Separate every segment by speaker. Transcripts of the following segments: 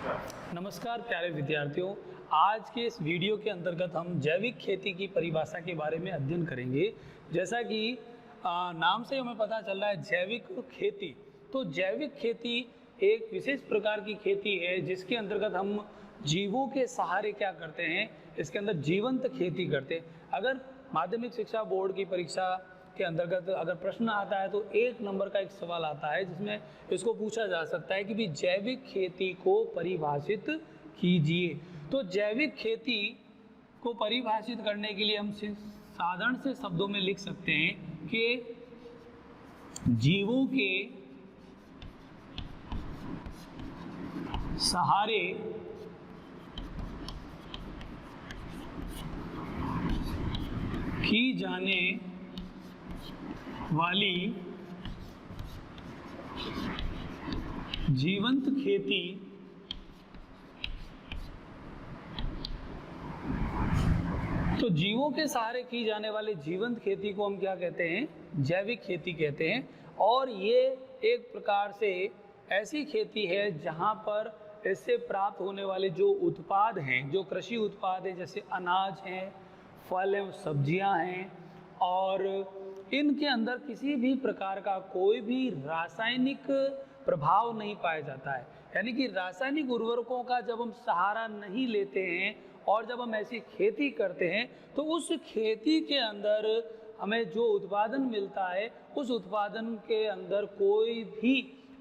Speaker 1: नमस्कार प्यारे विद्यार्थियों, आज के इस वीडियो के अंतर्गत हम जैविक खेती की परिभाषा के बारे में अध्ययन करेंगे। जैसा कि नाम से हमें पता चल रहा है जैविक खेती, तो जैविक खेती एक विशेष प्रकार की खेती है जिसके अंतर्गत हम जीवों के सहारे क्या करते हैं, इसके अंदर जीवंत खेती करते हैं। अगर माध्यमिक शिक्षा बोर्ड की परीक्षा के अंतर्गत अगर प्रश्न आता है तो 1 नंबर का एक सवाल आता है जिसमें इसको पूछा जा सकता है कि भी जैविक खेती को परिभाषित कीजिए। तो जैविक खेती को परिभाषित करने के लिए हम साधारण से शब्दों में लिख सकते हैं कि जीवों के सहारे की जाने वाली जीवंत खेती तो जीवों के सहारे की जाने वाली जीवंत खेती को हम क्या कहते हैं, जैविक खेती कहते हैं। और ये एक प्रकार से ऐसी खेती है जहाँ पर इससे प्राप्त होने वाले जो उत्पाद हैं, जो कृषि उत्पाद हैं, जैसे अनाज हैं, फल एवं सब्जियां हैं, और इनके अंदर किसी भी प्रकार का कोई भी रासायनिक प्रभाव नहीं पाया जाता है। यानी कि रासायनिक उर्वरकों का जब हम सहारा नहीं लेते हैं और जब हम ऐसी खेती करते हैं तो उस खेती के अंदर हमें जो उत्पादन मिलता है उस उत्पादन के अंदर कोई भी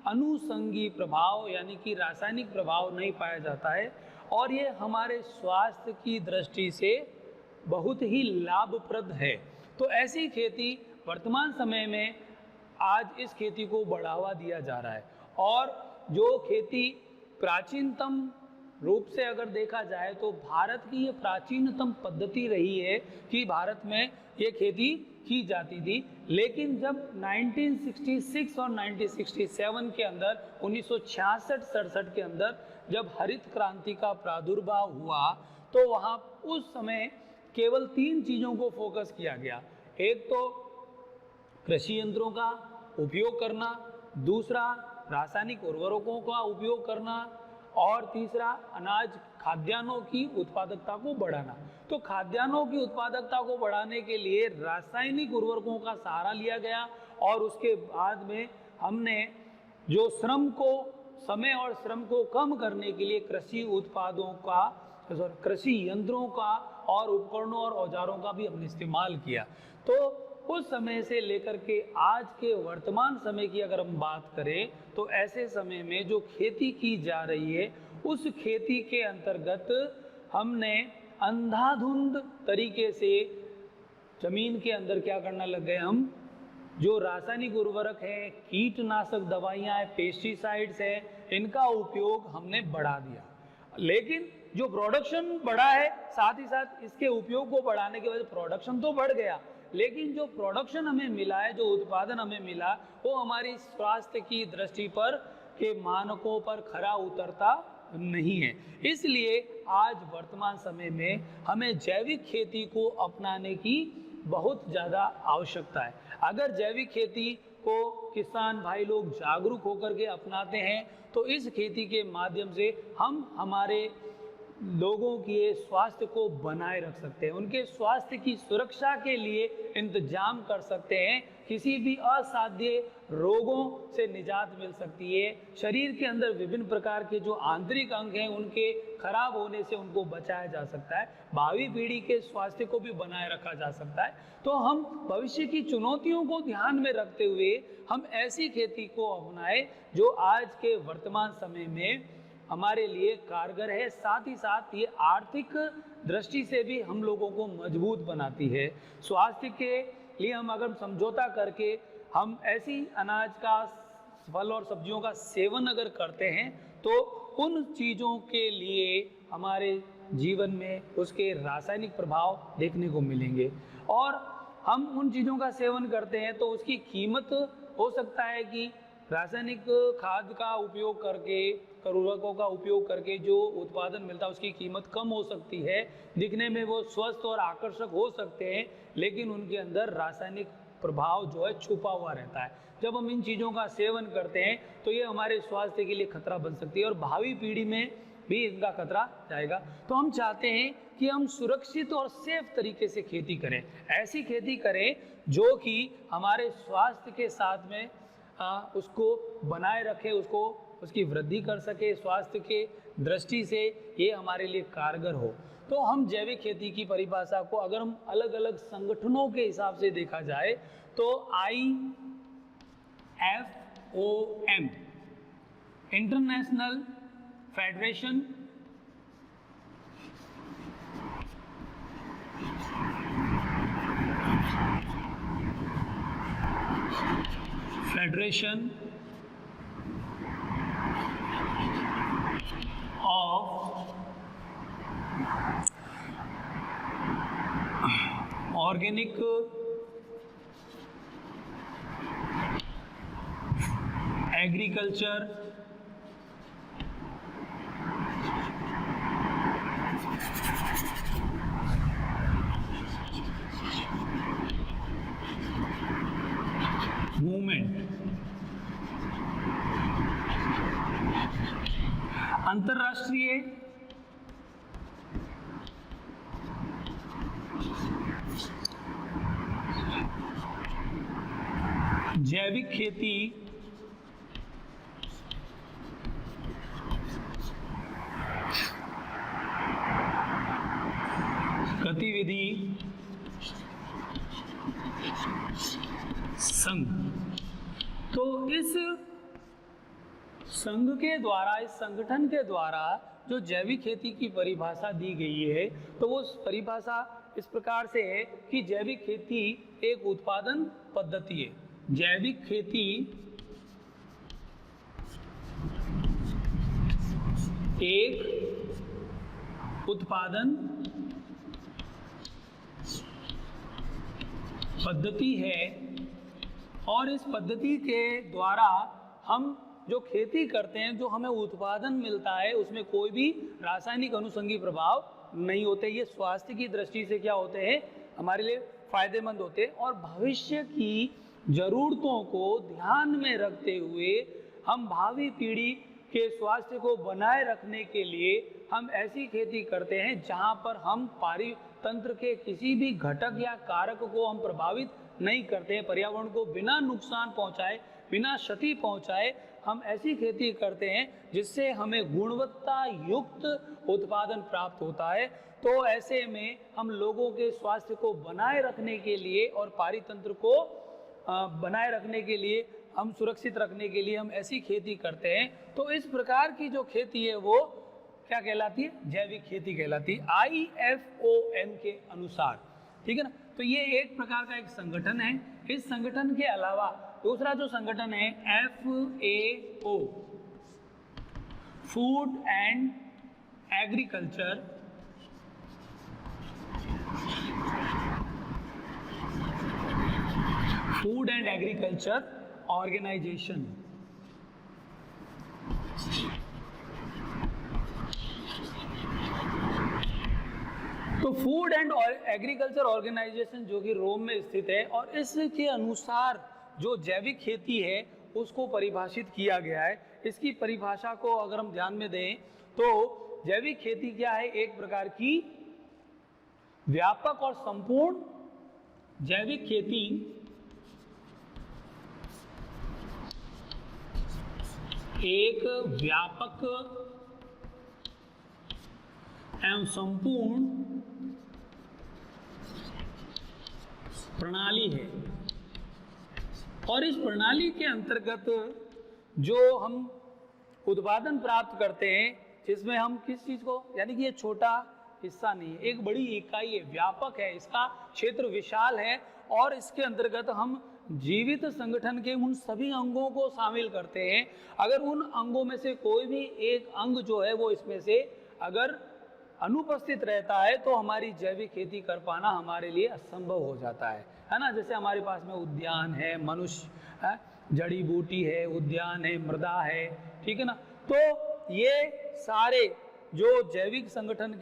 Speaker 1: अनुषंगी प्रभाव यानी कि रासायनिक प्रभाव नहीं पाया जाता है, और ये हमारे स्वास्थ्य की दृष्टि से बहुत ही लाभप्रद है। तो ऐसी खेती वर्तमान समय में आज इस खेती को बढ़ावा दिया जा रहा है। और जो खेती प्राचीनतम रूप से अगर देखा जाए तो भारत की ये प्राचीनतम पद्धति रही है कि भारत में ये खेती की जाती थी। लेकिन जब 1966 और 1967 के अंदर 1966-67 के अंदर जब हरित क्रांति का प्रादुर्भाव हुआ तो वहाँ उस समय केवल 3 चीज़ों को फोकस किया गया। एक तो कृषि यंत्रों का उपयोग करना, दूसरा रासायनिक उर्वरकों का उपयोग करना, और तीसरा अनाज खाद्यान्नों की उत्पादकता को बढ़ाना। तो खाद्यान्नों की उत्पादकता को बढ़ाने के लिए रासायनिक उर्वरकों का सहारा लिया गया, और उसके बाद में हमने जो समय और श्रम को कम करने के लिए कृषि उत्पादों का, कृषि यंत्रों का और उपकरणों और औजारों का भी हमने इस्तेमाल किया। तो उस समय से लेकर के आज के वर्तमान समय की अगर हम बात करें तो ऐसे समय में जो खेती की जा रही है उस खेती के अंतर्गत हमने अंधाधुंध तरीके से जमीन के अंदर क्या करना लग गए, हम जो रासायनिक उर्वरक हैं, कीटनाशक दवाइयाँ हैं, पेस्टिसाइड्स हैं, इनका उपयोग हमने बढ़ा दिया। लेकिन जो प्रोडक्शन बढ़ा है साथ ही साथ इसके उपयोग को बढ़ाने की वजह से प्रोडक्शन तो बढ़ गया, लेकिन जो प्रोडक्शन हमें मिला है, जो उत्पादन हमें मिला, वो हमारी स्वास्थ्य की दृष्टि पर के मानकों पर खरा उतरता नहीं है। इसलिए आज वर्तमान समय में हमें जैविक खेती को अपनाने की बहुत ज़्यादा आवश्यकता है। अगर जैविक खेती को किसान भाई लोग जागरूक होकर के अपनाते हैं तो इस खेती के माध्यम से हम हमारे लोगों के स्वास्थ्य को बनाए रख सकते हैं, उनके स्वास्थ्य की सुरक्षा के लिए इंतजाम कर सकते हैं, किसी भी असाध्य रोगों से निजात मिल सकती है, शरीर के अंदर विभिन्न प्रकार के जो आंतरिक अंग हैं उनके खराब होने से उनको बचाया जा सकता है, भावी पीढ़ी के स्वास्थ्य को भी बनाए रखा जा सकता है। तो हम भविष्य की चुनौतियों को ध्यान में रखते हुए हम ऐसी खेती को अपनाएं जो आज के वर्तमान समय में हमारे लिए कारगर है, साथ ही साथ ये आर्थिक दृष्टि से भी हम लोगों को मजबूत बनाती है। स्वास्थ्य के लिए हम अगर समझौता करके हम ऐसी अनाज का, फल और सब्जियों का सेवन अगर करते हैं तो उन चीज़ों के लिए हमारे जीवन में उसके रासायनिक प्रभाव देखने को मिलेंगे, और हम उन चीज़ों का सेवन करते हैं तो उसकी कीमत हो सकता है कि रासायनिक खाद का उपयोग करके, उर्वरकों का उपयोग करके जो उत्पादन मिलता है उसकी कीमत कम हो सकती है, दिखने में वो स्वस्थ और आकर्षक हो सकते हैं, लेकिन उनके अंदर रासायनिक प्रभाव जो है छुपा हुआ रहता है। जब हम इन चीज़ों का सेवन करते हैं तो ये हमारे स्वास्थ्य के लिए खतरा बन सकती है और भावी पीढ़ी में भी इनका खतरा जाएगा। तो हम चाहते हैं कि हम सुरक्षित और सेफ तरीके से खेती करें, ऐसी खेती करें जो कि हमारे स्वास्थ्य के साथ में उसको बनाए रखे, उसको उसकी वृद्धि कर सके, स्वास्थ्य के दृष्टि से ये हमारे लिए कारगर हो। तो हम जैविक खेती की परिभाषा को अगर हम अलग अलग संगठनों के हिसाब से देखा जाए तो IFOM international federation of organic agriculture movement, अंतरराष्ट्रीय जैविक खेती गतिविधि संघ। तो इस संघ के द्वारा, इस संगठन के द्वारा जो जैविक खेती की परिभाषा दी गई है, तो वो परिभाषा इस प्रकार से है कि जैविक खेती एक उत्पादन पद्धति है। जैविक खेती एक उत्पादन पद्धति है और इस पद्धति के द्वारा हम जो खेती करते हैं, जो हमें उत्पादन मिलता है, उसमें कोई भी रासायनिक अनुषंगी प्रभाव नहीं होते। ये स्वास्थ्य की दृष्टि से क्या होते हैं, हमारे लिए फायदेमंद होते हैं और भविष्य की जरूरतों को ध्यान में रखते हुए हम भावी पीढ़ी के स्वास्थ्य को बनाए रखने के लिए हम ऐसी खेती करते हैं जहां पर हम पारितंत्र के किसी भी घटक या कारक को हम प्रभावित नहीं करते हैं, पर्यावरण को बिना नुकसान पहुंचाए, बिना क्षति पहुंचाए हम ऐसी खेती करते हैं जिससे हमें गुणवत्ता युक्त उत्पादन प्राप्त होता है। तो ऐसे में हम लोगों के स्वास्थ्य को बनाए रखने के लिए और पारितंत्र को बनाए रखने के लिए, हम सुरक्षित रखने के लिए हम ऐसी खेती करते हैं। तो इस प्रकार की जो खेती है वो क्या कहलाती है, जैविक खेती कहलाती है IFOM के अनुसार, ठीक है ना। तो ये एक प्रकार का एक संगठन है। इस संगठन के अलावा दूसरा जो संगठन है FAO, food and agriculture organization. तो फूड एंड एग्रीकल्चर ऑर्गेनाइजेशन जो कि रोम में स्थित है और इसके अनुसार जो जैविक खेती है उसको परिभाषित किया गया है। इसकी परिभाषा को अगर हम ध्यान में दें तो जैविक खेती क्या है, एक प्रकार की व्यापक और संपूर्ण जैविक खेती एक व्यापक एवं संपूर्ण प्रणाली है और इस प्रणाली के अंतर्गत जो हम उत्पादन प्राप्त करते हैं, जिसमें हम किस चीज को, यानी कि ये छोटा हिस्सा नहीं है, एक बड़ी इकाई है, व्यापक है, इसका क्षेत्र विशाल है और इसके अंतर्गत हम जीवित संगठन के उन सभी अंगों को शामिल करते हैं। अगर उन अंगों में से कोई भी एक अंग जो है वो इसमें से अगर अनुपस्थित रहता है तो हमारी जैविक खेती कर पाना हमारे लिए असंभव हो जाता है ना। जैसे हमारे पास में उद्यान है, मनुष्य है, जड़ी बूटी है, उद्यान है, मृदा है, ठीक है ना। तो ये सारे जो जैविक संगठन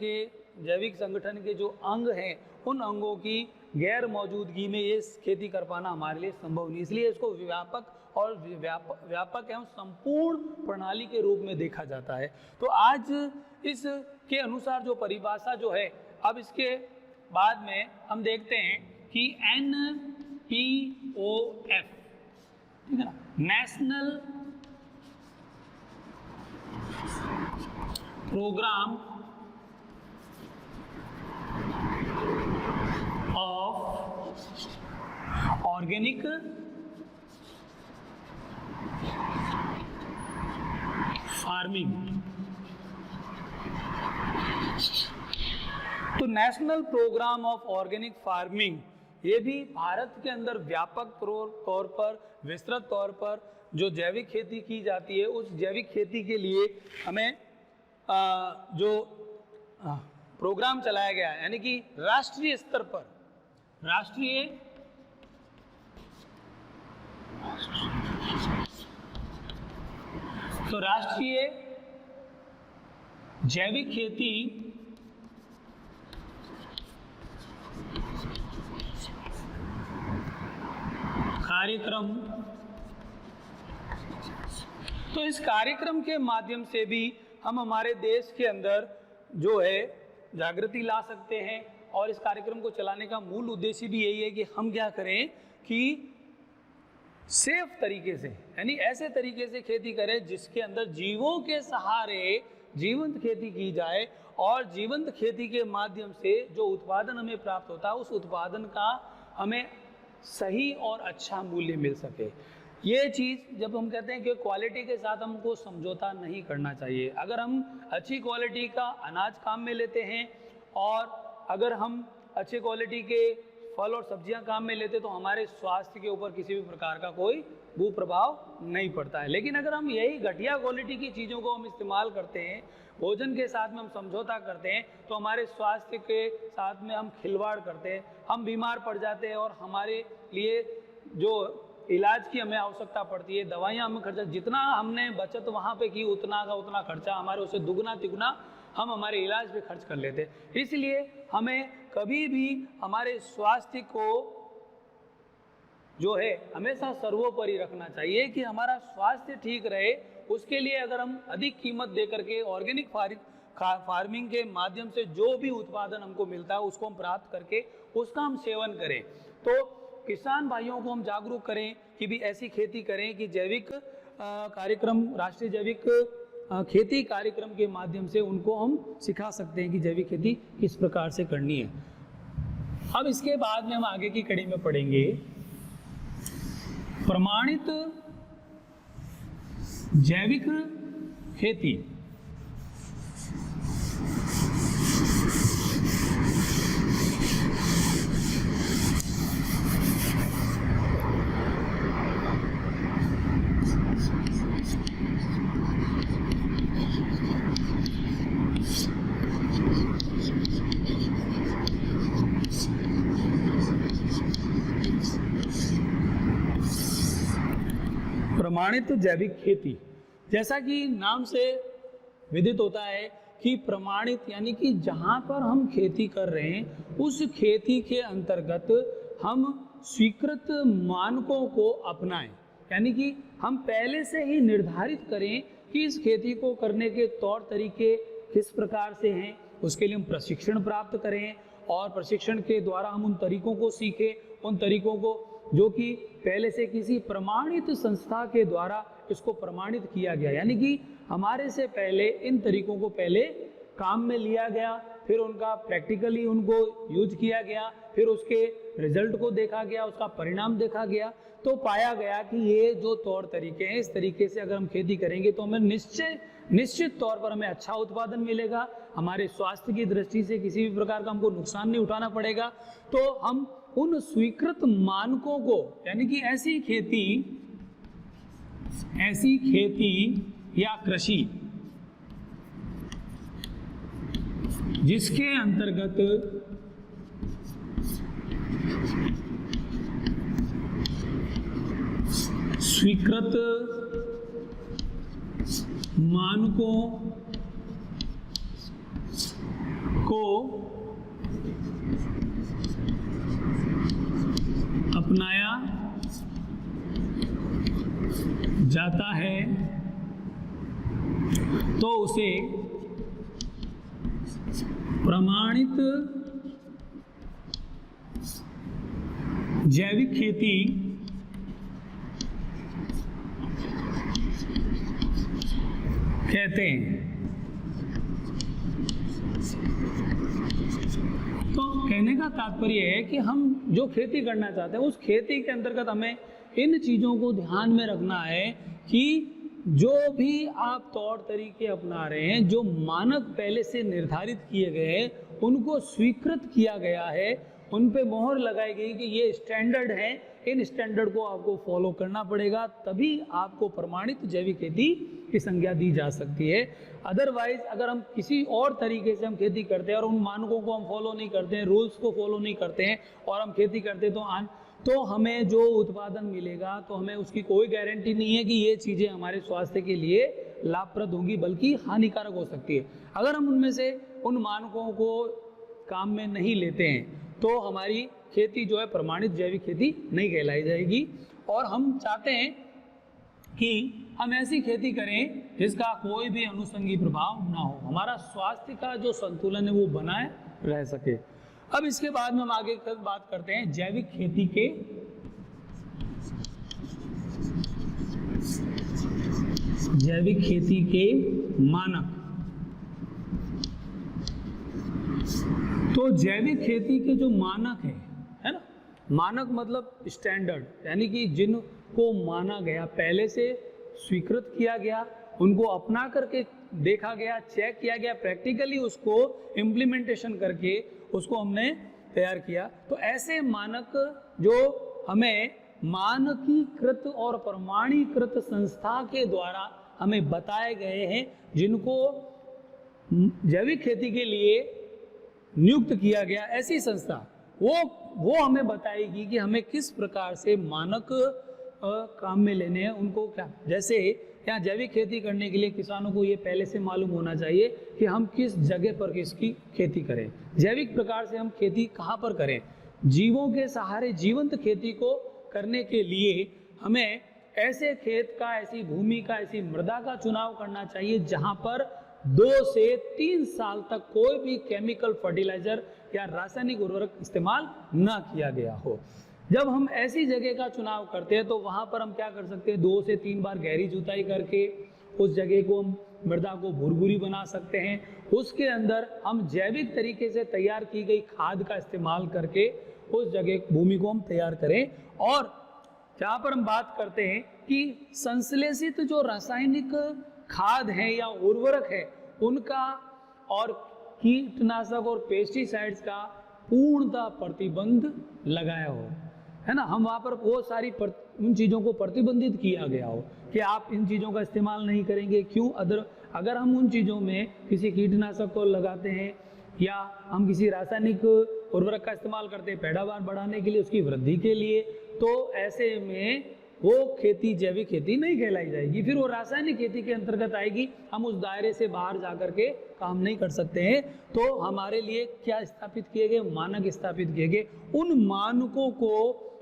Speaker 1: के जो अंग हैं, उन अंगों की गैर मौजूदगी में ये खेती कर पाना हमारे लिए संभव नहीं, इसलिए इसको व्यापक और व्यापक एवं संपूर्ण प्रणाली के रूप में देखा जाता है। तो आज इसके अनुसार जो परिभाषा जो है, अब इसके बाद में हम देखते हैं कि NPOF, ठीक है ना, national programme of organic farming. तो national programme of organic farming, ये भी भारत के अंदर व्यापक तौर पर, विस्तृत तौर पर जो जैविक खेती की जाती है, उस जैविक खेती के लिए हमें जो प्रोग्राम चलाया गया है, यानी कि राष्ट्रीय स्तर पर, राष्ट्रीय जैविक खेती कार्यक्रम, तो इस कार्यक्रम के माध्यम से भी हम हमारे देश के अंदर जो है जागृति ला सकते हैं। और इस कार्यक्रम को चलाने का मूल उद्देश्य भी यही है कि हम क्या करें कि सेफ तरीके से, यानी ऐसे तरीके से खेती करें जिसके अंदर जीवों के सहारे जीवंत खेती की जाए, और जीवंत खेती के माध्यम से जो उत्पादन हमें प्राप्त होता है, उस उत्पादन का हमें सही और अच्छा मूल्य मिल सके। ये चीज़ जब हम कहते हैं कि क्वालिटी के साथ हमको समझौता नहीं करना चाहिए। अगर हम अच्छी क्वालिटी का अनाज काम में लेते हैं, और अगर हम अच्छे क्वालिटी के फल और सब्जियां काम में लेते, तो हमारे स्वास्थ्य के ऊपर किसी भी प्रकार का कोई बुप्रभाव नहीं पड़ता है। लेकिन अगर हम यही घटिया क्वालिटी की चीज़ों को हम इस्तेमाल करते हैं, भोजन के साथ में हम समझौता करते हैं, तो हमारे स्वास्थ्य के साथ में हम खिलवाड़ करते हैं, हम बीमार पड़ जाते हैं, और हमारे लिए जो इलाज की हमें आवश्यकता पड़ती है, दवाइयाँ हमें खर्चा, जितना हमने बचत वहाँ पे की उतना का उतना खर्चा हमारे उससे दुगना तिगुना हम हमारे इलाज पे खर्च कर लेते हैं। इसलिए हमें कभी भी हमारे स्वास्थ्य को जो है हमेशा सर्वोपरि रखना चाहिए कि हमारा स्वास्थ्य ठीक रहे। उसके लिए अगर हम अधिक कीमत दे करके ऑर्गेनिक फार्मिंग के माध्यम से जो भी उत्पादन हमको मिलता है उसको हम प्राप्त करके उसका हम सेवन करें, तो किसान भाइयों को हम जागरूक करें कि भी ऐसी खेती करें कि जैविक कार्यक्रम, राष्ट्रीय जैविक खेती कार्यक्रम के माध्यम से उनको हम सिखा सकते हैं कि जैविक खेती किस प्रकार से करनी है। अब इसके बाद में हम आगे की कड़ी में पढ़ेंगे प्रमाणित जैविक खेती। प्रमाणित जैविक खेती, जैसा कि नाम से विदित होता है कि प्रमाणित यानी कि जहाँ पर हम खेती कर रहे हैं उस खेती के अंतर्गत हम स्वीकृत मानकों को अपनाएं, यानी कि हम पहले से ही निर्धारित करें कि इस खेती को करने के तौर तरीके किस प्रकार से हैं। उसके लिए हम प्रशिक्षण प्राप्त करें, और प्रशिक्षण के द्वारा हम उन तरीकों को सीखें, उन तरीकों को जो कि पहले से किसी प्रमाणित संस्था के द्वारा इसको प्रमाणित किया गया, यानी कि हमारे से पहले इन तरीकों को पहले काम में लिया गया, फिर उनका प्रैक्टिकली उनको यूज किया गया, फिर उसके रिजल्ट को देखा गया, उसका परिणाम देखा गया, तो पाया गया कि ये जो तौर तरीके हैं इस तरीके से अगर हम खेती करेंगे तो हमें निश्चित तौर पर हमें अच्छा उत्पादन मिलेगा, हमारे स्वास्थ्य की दृष्टि से किसी भी प्रकार का हमको नुकसान नहीं उठाना पड़ेगा। तो हम उन स्वीकृत मानकों को, यानी कि ऐसी खेती या कृषि जिसके अंतर्गत स्वीकृत मानकों को अपनाया जाता है तो उसे प्रमाणित जैविक खेती कहते हैं। तो कहने का तात्पर्य है कि हम जो खेती करना चाहते हैं उस खेती के अंतर्गत हमें इन चीज़ों को ध्यान में रखना है कि जो भी आप तौर तरीके अपना रहे हैं, जो मानक पहले से निर्धारित किए गए हैं, उनको स्वीकृत किया गया है, उन पे मोहर लगाई गई कि ये स्टैंडर्ड है, इन स्टैंडर्ड को आपको फॉलो करना पड़ेगा, तभी आपको प्रमाणित जैविक खेती की संज्ञा दी जा सकती है। अदरवाइज अगर हम किसी और तरीके से हम खेती करते हैं और उन मानकों को हम फॉलो नहीं करते हैं, रूल्स को फॉलो नहीं करते हैं और हम खेती करते हैं तो हमें जो उत्पादन मिलेगा तो हमें उसकी कोई गारंटी नहीं है कि ये चीज़ें हमारे स्वास्थ्य के लिए लाभप्रद होंगी, बल्कि हानिकारक हो सकती है। अगर हम उनमें से उन मानकों को काम में नहीं लेते हैं तो हमारी खेती जो है प्रमाणित जैविक खेती नहीं कहलाई जाएगी। और हम चाहते हैं कि हम ऐसी खेती करें जिसका कोई भी अनुषंगी प्रभाव ना हो, हमारा स्वास्थ्य का जो संतुलन है वो बनाए रह सके। अब इसके बाद में हम आगे बात करते हैं जैविक खेती के मानक। तो जैविक खेती के जो मानक है ना, मानक मतलब स्टैंडर्ड, यानी कि जिनको माना गया, पहले से स्वीकृत किया गया, उनको अपना करके देखा गया, चेक किया गया, प्रैक्टिकली उसको इम्प्लीमेंटेशन करके उसको हमने तैयार किया। तो ऐसे मानक जो हमें मानकीकृत और प्रमाणीकृत संस्था के द्वारा हमें बताए गए हैं, जिनको जैविक खेती के लिए नियुक्त किया गया, ऐसी संस्था वो हमें बताएगी कि हमें किस प्रकार से मानक काम में लेने हैं, उनको क्या। जैसे यहाँ जैविक खेती करने के लिए किसानों को ये पहले से मालूम होना चाहिए कि हम किस जगह पर किसकी खेती करें, जैविक प्रकार से हम खेती कहाँ पर करें। जीवों के सहारे जीवंत खेती को करने के लिए हमें ऐसे खेत का, ऐसी भूमि का, ऐसी मृदा का चुनाव करना चाहिए जहाँ पर 2 से 3 साल तक कोई भी केमिकल फर्टिलाइजर या रासायनिक उर्वरक इस्तेमाल ना किया गया हो। जब हम ऐसी जगह का चुनाव करते हैं तो वहाँ पर हम क्या कर सकते हैं, 2 से 3 बार गहरी जुताई करके उस जगह को हम मृदा को भुरभुरी बना सकते हैं। उसके अंदर हम जैविक तरीके से तैयार की गई खाद का इस्तेमाल करके उस जगह भूमि को हम तैयार करें। और जहाँ पर हम बात करते हैं कि संश्लेषित जो रासायनिक खाद है या उर्वरक है उनका और कीटनाशक और पेस्टिसाइड्स का पूर्णतः प्रतिबंध लगाया हो, है ना। हम वहाँ पर वो सारी उन चीज़ों को प्रतिबंधित किया गया हो कि आप इन चीज़ों का इस्तेमाल नहीं करेंगे। क्यों? अगर हम उन चीज़ों में किसी कीटनाशक को लगाते हैं या हम किसी रासायनिक उर्वरक का इस्तेमाल करते हैं पैदावार बढ़ाने के लिए, उसकी वृद्धि के लिए, तो ऐसे में वो खेती जैविक खेती नहीं कहलाई जाएगी, फिर वो रासायनिक खेती के अंतर्गत आएगी। हम उस दायरे से बाहर जाकर के काम नहीं कर सकते हैं। तो हमारे लिए क्या स्थापित किए गए, मानक स्थापित किए गए, उन मानकों को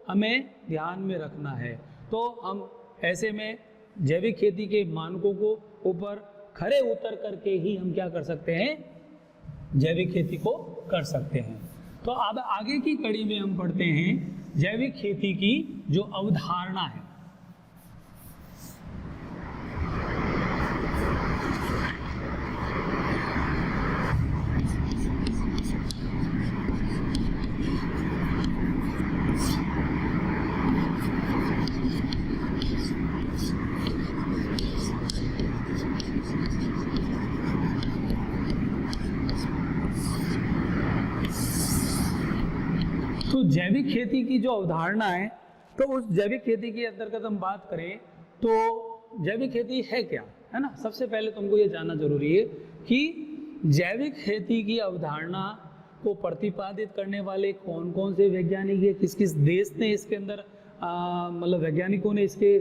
Speaker 1: हमें ध्यान में रखना है। तो हम ऐसे में जैविक खेती के मानकों को ऊपर खरे उतर करके ही हम क्या कर सकते हैं, जैविक खेती को कर सकते हैं। तो अब आगे की कड़ी में हम पढ़ते हैं जैविक खेती की जो अवधारणा है। तो जैविक खेती की जो अवधारणा है, तो उस जैविक खेती के अंतर्गत हम बात करें तो जैविक खेती है क्या, है ना। सबसे पहले तुमको ये जानना जरूरी है कि जैविक खेती की अवधारणा को प्रतिपादित करने वाले कौन कौन से वैज्ञानिक है, किस किस देश ने इसके अंदर मतलब वैज्ञानिकों ने इसके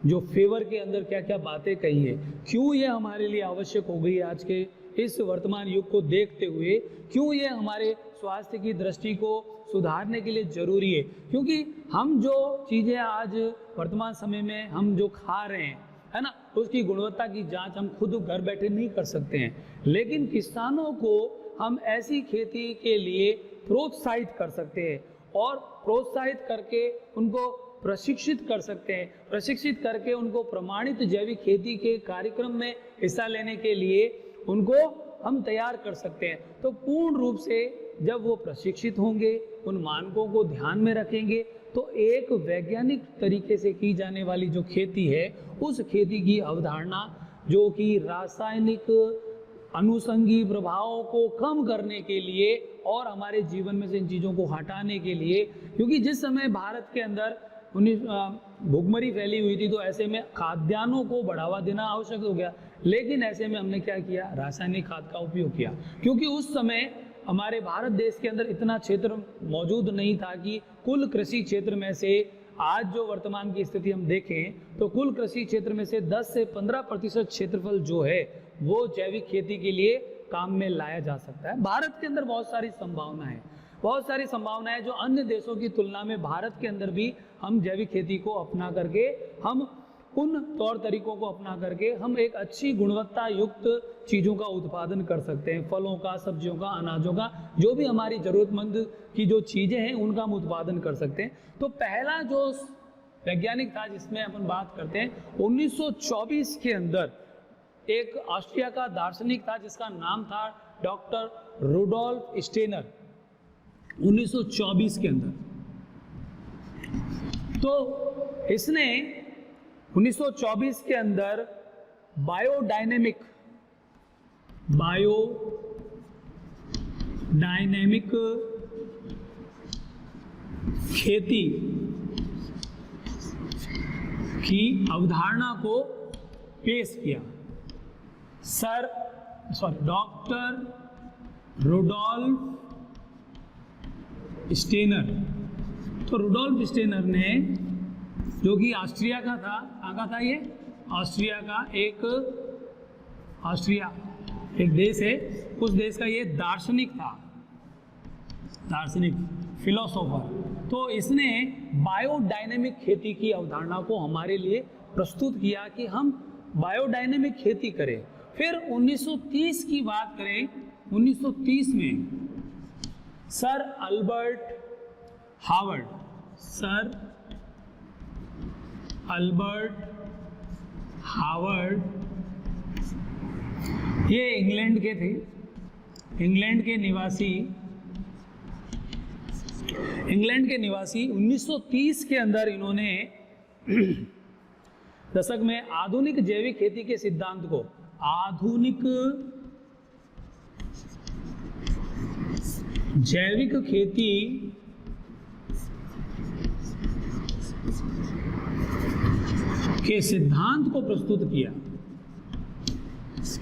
Speaker 1: जो फेवर के अंदर क्या क्या बातें कही है, क्यों ये हमारे लिए आवश्यक हो गई आज के इस वर्तमान युग को देखते हुए क्यों ये हमारे स्वास्थ्य की दृष्टि को सुधारने के लिए जरूरी है। क्योंकि हम जो चीज़ें आज वर्तमान समय में हम जो खा रहे हैं, है ना, उसकी गुणवत्ता की जांच हम खुद घर बैठे नहीं कर सकते हैं, लेकिन किसानों को हम ऐसी खेती के लिए प्रोत्साहित कर सकते हैं और प्रोत्साहित करके उनको प्रशिक्षित कर सकते हैं, प्रशिक्षित करके उनको प्रमाणित जैविक खेती के कार्यक्रम में हिस्सा लेने के लिए उनको हम तैयार कर सकते हैं। तो पूर्ण रूप से जब वो प्रशिक्षित होंगे, उन मानकों को ध्यान में रखेंगे, तो एक वैज्ञानिक तरीके से की जाने वाली जो खेती है, उस खेती की अवधारणा जो कि रासायनिक अनुषंगी प्रभावों को कम करने के लिए और हमारे जीवन में से इन चीज़ों को हटाने के लिए, क्योंकि जिस समय भारत के अंदर भुखमरी फैली हुई थी, तो ऐसे में खाद्यान्नों को बढ़ावा देना आवश्यक हो गया। लेकिन ऐसे में हमने क्या किया, रासायनिक खाद का उपयोग किया, क्योंकि उस समय हमारे भारत देश के अंदर इतना क्षेत्र मौजूद नहीं था कि कुल कृषि क्षेत्र में से, आज जो वर्तमान की स्थिति हम देखें तो कुल कृषि क्षेत्र में से 10 से 15% क्षेत्रफल जो है वो जैविक खेती के लिए काम में लाया जा सकता है। भारत के अंदर बहुत सारी संभावनाएं जो अन्य देशों की तुलना में भारत के अंदर भी हम जैविक खेती को अपना करके, हम उन तौर तरीकों को अपना करके हम एक अच्छी गुणवत्ता युक्त चीज़ों का उत्पादन कर सकते हैं, फलों का, सब्जियों का, अनाजों का, जो भी हमारी ज़रूरतमंद की जो चीज़ें हैं उनका हम उत्पादन कर सकते हैं। तो पहला जो वैज्ञानिक था जिसमें अपन बात करते हैं, 1924 के अंदर एक ऑस्ट्रिया का दार्शनिक था जिसका नाम था डॉक्टर रुडोल्फ स्टेनर, 1924 के अंदर। तो इसने 1924 के अंदर बायोडायनेमिक खेती की अवधारणा को पेश किया। Doctor Rudolf Steiner. तो रुडोल्फ स्टेनर ने, जो कि ऑस्ट्रिया का था, कहाँ का था ये, ऑस्ट्रिया का एक देश है, उस देश का ये दार्शनिक था, दार्शनिक फिलोसोफर। तो इसने बायोडायनेमिक खेती की अवधारणा को हमारे लिए प्रस्तुत किया कि हम बायोडायनेमिक खेती करें। फिर 1930 की बात करें, 1930 में सर अल्बर्ट हावर्ड, ये इंग्लैंड के थे, इंग्लैंड के निवासी 1930 के अंदर इन्होंने दशक में आधुनिक जैविक खेती के सिद्धांत को, आधुनिक जैविक खेती के सिद्धांत को प्रस्तुत किया,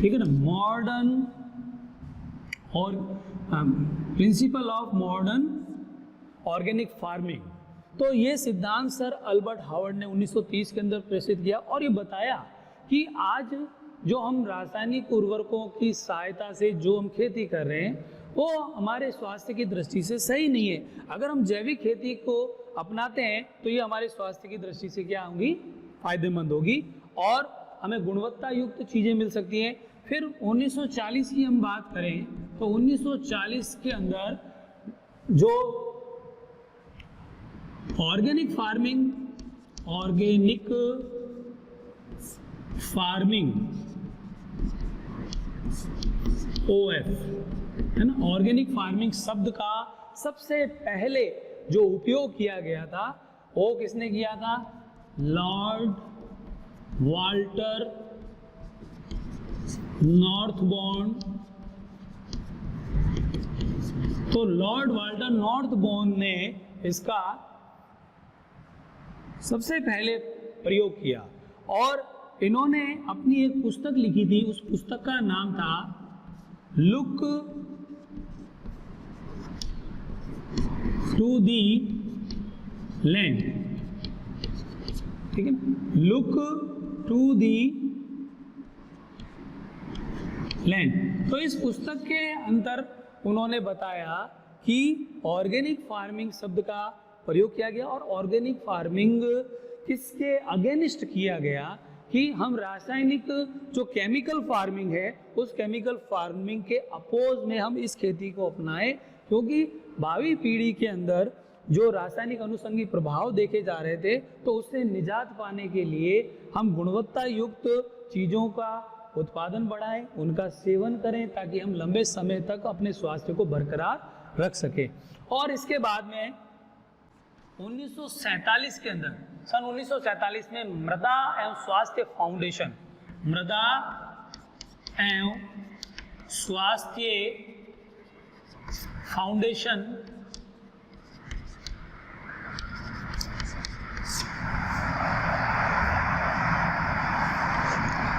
Speaker 1: ठीक है ना, मॉडर्न और principle of modern organic farming. तो ये सिद्धांत सर अल्बर्ट हावर्ड ने 1930 के अंदर प्रस्तुत किया और ये बताया कि आज जो हम रासायनिक उर्वरकों की सहायता से जो हम खेती कर रहे हैं वो हमारे स्वास्थ्य की दृष्टि से सही नहीं है। अगर हम जैविक खेती को अपनाते हैं तो ये हमारे स्वास्थ्य की दृष्टि से क्या होगी, फायदेमंद होगी और हमें गुणवत्ता युक्त चीज़ें मिल सकती हैं। फिर 1940 की हम बात करें तो 1940 के अंदर जो ऑर्गेनिक फार्मिंग OF है ना, ऑर्गेनिक फार्मिंग शब्द का सबसे पहले जो उपयोग किया गया था वो किसने किया था, लॉर्ड वाल्टर नॉर्थबॉर्न। तो लॉर्ड वाल्टर नॉर्थबॉर्न ने इसका सबसे पहले प्रयोग किया और इन्होंने अपनी एक पुस्तक लिखी थी, उस पुस्तक का नाम था लुक टू दी लैंड, ठीक है, लुक टू दी लैंड। तो इस पुस्तक के अंदर उन्होंने बताया कि ऑर्गेनिक फार्मिंग शब्द का प्रयोग किया गया और ऑर्गेनिक फार्मिंग किसके अगेंस्ट किया गया कि हम रासायनिक जो केमिकल फार्मिंग है उस केमिकल फार्मिंग के अपोज में हम इस खेती को अपनाएं, क्योंकि भावी पीढ़ी के अंदर जो रासायनिक अनुषंगी प्रभाव देखे जा रहे थे तो उससे निजात पाने के लिए हम गुणवत्ता युक्त चीज़ों का उत्पादन बढ़ाएं, उनका सेवन करें ताकि हम लंबे समय तक अपने स्वास्थ्य को बरकरार रख सकें। और इसके बाद में 1947 के अंदर, सन 1947 में मृदा एवं स्वास्थ्य फाउंडेशन, मृदा एवं स्वास्थ्य फाउंडेशन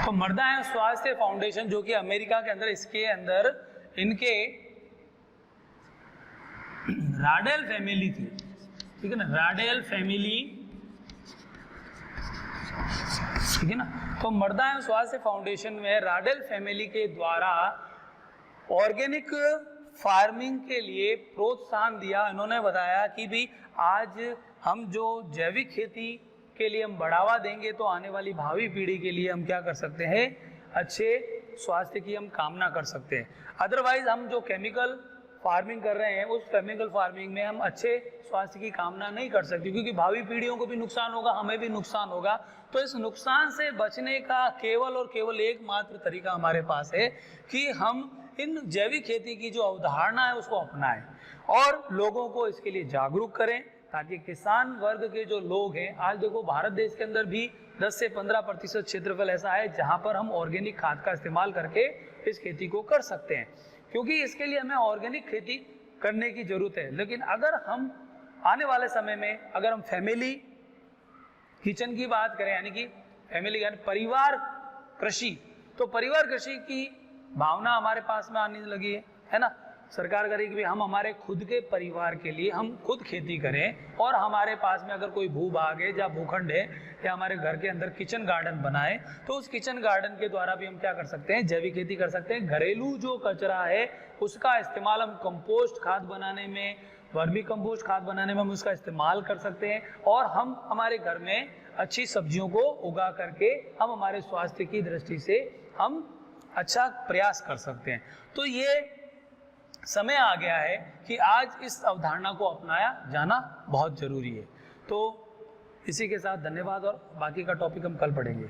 Speaker 1: तो मृदा एवं स्वास्थ्य फाउंडेशन जो कि अमेरिका के अंदर, इसके अंदर इनके राडेल फैमिली थी, ठीक है ना, राडेल फैमिली, ठीक है ना। तो मृदा एवं स्वास्थ्य फाउंडेशन में राडेल फैमिली के द्वारा ऑर्गेनिक फार्मिंग के लिए प्रोत्साहन दिया। इन्होंने बताया कि भी आज हम जो जैविक खेती के लिए हम बढ़ावा देंगे तो आने वाली भावी पीढ़ी के लिए हम क्या कर सकते हैं, अच्छे स्वास्थ्य की हम कामना कर सकते हैं। अदरवाइज हम जो केमिकल फार्मिंग कर रहे हैं उस केमिकल फार्मिंग में हम अच्छे स्वास्थ्य की कामना नहीं कर सकते, क्योंकि भावी पीढ़ियों को भी नुकसान होगा, हमें भी नुकसान होगा। तो इस नुकसान से बचने का केवल और केवल एकमात्र तरीका हमारे पास है कि हम इन जैविक खेती की जो अवधारणा है उसको अपनाएं और लोगों को इसके लिए जागरूक करें, ताकि किसान वर्ग के जो लोग हैं, आज देखो भारत देश के अंदर भी 10 से 15% क्षेत्रफल ऐसा है जहां पर हम ऑर्गेनिक खाद का इस्तेमाल करके इस खेती को कर सकते हैं, क्योंकि इसके लिए हमें ऑर्गेनिक खेती करने की जरूरत है। लेकिन अगर हम आने वाले समय में अगर हम फैमिली किचन की बात करें, यानी कि फैमिली यानी परिवार कृषि, तो परिवार कृषि की भावना हमारे पास में आने लगी है ना। सरकार करेगी कि हम हमारे खुद के परिवार के लिए हम खुद खेती करें और हमारे पास में अगर कोई भू भाग है या भूखंड है या हमारे घर के अंदर किचन गार्डन बनाए तो उस किचन गार्डन के द्वारा भी हम क्या कर सकते हैं, जैविक खेती कर सकते हैं। घरेलू जो कचरा है उसका इस्तेमाल हम कंपोस्ट खाद बनाने में, वर्मी कंपोस्ट खाद बनाने में हम उसका इस्तेमाल कर सकते हैं और हम हमारे घर में अच्छी सब्जियों को उगा करके हम हमारे स्वास्थ्य की दृष्टि से हम अच्छा प्रयास कर सकते हैं। तो ये समय आ गया है कि आज इस अवधारणा को अपनाया जाना बहुत जरूरी है। तो इसी के साथ धन्यवाद और बाकी का टॉपिक हम कल पढ़ेंगे।